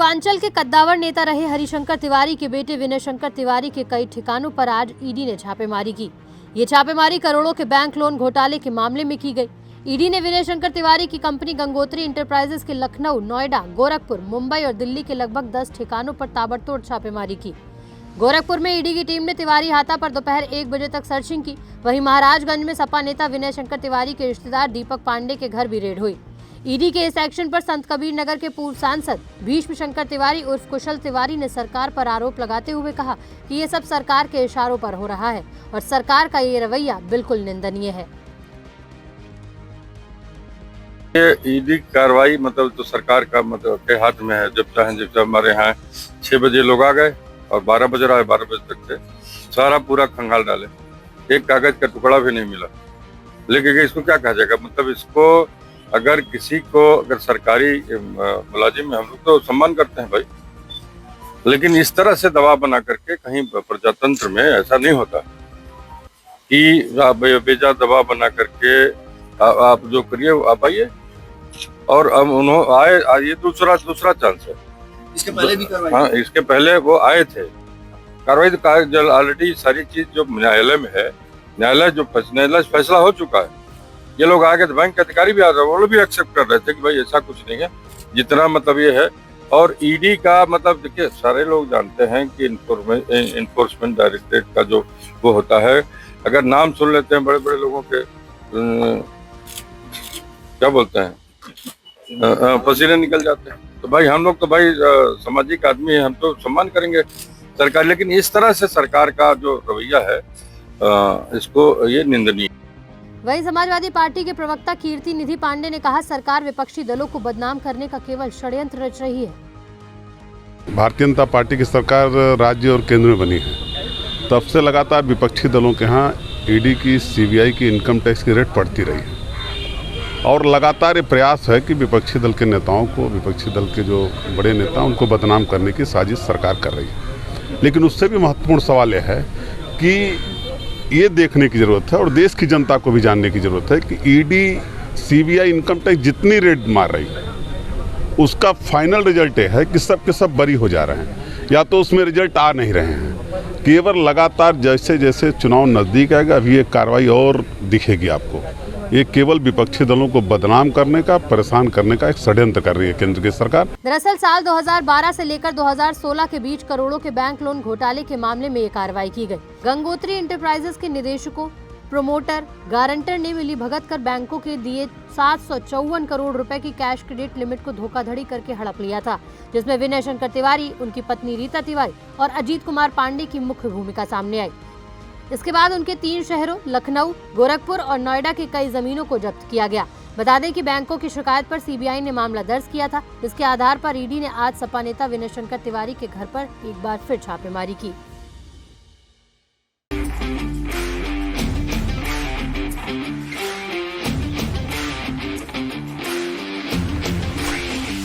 पूर्वांचल के कद्दावर नेता रहे हरिशंकर तिवारी के बेटे विनय शंकर तिवारी के कई ठिकानों पर आज ईडी ने छापेमारी की। ये छापेमारी करोड़ों के बैंक लोन घोटाले के मामले में की गई। ईडी ने विनय शंकर तिवारी की कंपनी गंगोत्री इंटरप्राइजेस के लखनऊ, नोएडा, गोरखपुर, मुंबई और दिल्ली के लगभग 10 ठिकानों पर ताबड़तोड़ छापेमारी की। गोरखपुर में ईडी की टीम ने तिवारी हाता पर दोपहर 1 बजे तक सर्चिंग की। वहीं महाराजगंज में सपा नेता विनय शंकर तिवारी के रिश्तेदार दीपक पांडे के घर भी रेड हुई। ईडी के इस एक्शन पर संत कबीर नगर के पूर्व सांसद भीष्म शंकर तिवारी उर्फ कुशल तिवारी ने सरकार पर आरोप लगाते हुए कहा कि ये सब सरकार के इशारों पर हो रहा है और सरकार का ये रवैया बिल्कुल निंदनीय है। ये ईडी कार्रवाई मतलब तो सरकार का मतलब के हाथ में है। जब चाहे जब हमारे यहाँ 6 बजे लोग आ गए और 12 बजे आए, 12 बजे तक थे, सारा पूरा खंगाल डाले, एक कागज का टुकड़ा भी नहीं मिला। लेकिन इसको क्या कहा जाएगा? मतलब इसको अगर किसी को अगर सरकारी मुलाजिम है, हम लोग तो सम्मान करते हैं भाई, लेकिन इस तरह से दबाव बना करके कहीं प्रजातंत्र में ऐसा नहीं होता कि बेजा दबाव बना करके आप जो करिए आप आइए। और अब उन्होंने आए, ये दूसरा चांस है। इसके पहले भी कार्रवाई? हाँ, इसके पहले वो आए थे। कार्रवाई तो ऑलरेडी सारी चीज जो न्यायालय में है, न्यायालय फैसला हो चुका है। ये लोग आगे तो बैंक के अधिकारी भी आ रहे, वो लोग भी एक्सेप्ट कर रहे थे कि भाई ऐसा कुछ नहीं है, जितना मतलब ये है। और ईडी का मतलब देखिए, सारे लोग जानते हैं कि इन्फोर्समेंट डायरेक्टरेट का जो वो होता है, अगर नाम सुन लेते हैं बड़े बड़े लोगों के क्या बोलते हैं, पसीने निकल जाते हैं। तो भाई हम लोग तो भाई सामाजिक आदमी है, हम तो सम्मान करेंगे सरकार, लेकिन इस तरह से सरकार का जो रवैया है इसको ये निंदनीय। वहीं समाजवादी पार्टी के प्रवक्ता कीर्ति निधि पांडे ने कहा, सरकार विपक्षी दलों को बदनाम करने का केवल षड्यंत्र रच रही है। भारतीय जनता पार्टी की सरकार राज्य और केंद्र में बनी है, तब से लगातार विपक्षी दलों के यहाँ ईडी की, सीबीआई की, इनकम टैक्स की रेट बढ़ती रही है और लगातार ये प्रयास है कि विपक्षी दल के नेताओं को, विपक्षी दल के जो बड़े नेता उनको बदनाम करने की साजिश सरकार कर रही है। लेकिन उससे भी महत्वपूर्ण सवाल यह है कि ये देखने की ज़रूरत है और देश की जनता को भी जानने की ज़रूरत है कि ईडी, सीबीआई, इनकम टैक्स जितनी रेड मार रही है उसका फाइनल रिजल्ट ये है कि सब के सब बरी हो जा रहे हैं, या तो उसमें रिजल्ट आ नहीं रहे हैं। केवल लगातार जैसे जैसे चुनाव नज़दीक आएगा अभी एक कार्रवाई और दिखेगी आपको। ये केवल विपक्षी दलों को बदनाम करने का, परेशान करने का एक षड्यंत्र कर रही है केंद्र की सरकार। दरअसल साल 2012 से लेकर 2016 के बीच करोड़ों के बैंक लोन घोटाले के मामले में ये कार्रवाई की गई। गंगोत्री इंटरप्राइजेस के निदेशकों, प्रमोटर, गारंटर ने मिली भगत कर बैंकों के दिए 754 करोड़ रुपए की कैश क्रेडिट लिमिट को धोखाधड़ी करके हड़प लिया था, जिसमें विनय शंकर तिवारी, उनकी पत्नी रीता तिवारी और अजीत कुमार पांडे की मुख्य भूमिका सामने आई। इसके बाद उनके 3 शहरों लखनऊ, गोरखपुर और नोएडा की कई जमीनों को जब्त किया गया। बता दें कि बैंकों की शिकायत पर सीबीआई ने मामला दर्ज किया था। इसके आधार पर ईडी ने आज सपा नेता विनय शंकर तिवारी के घर पर एक बार फिर छापेमारी की।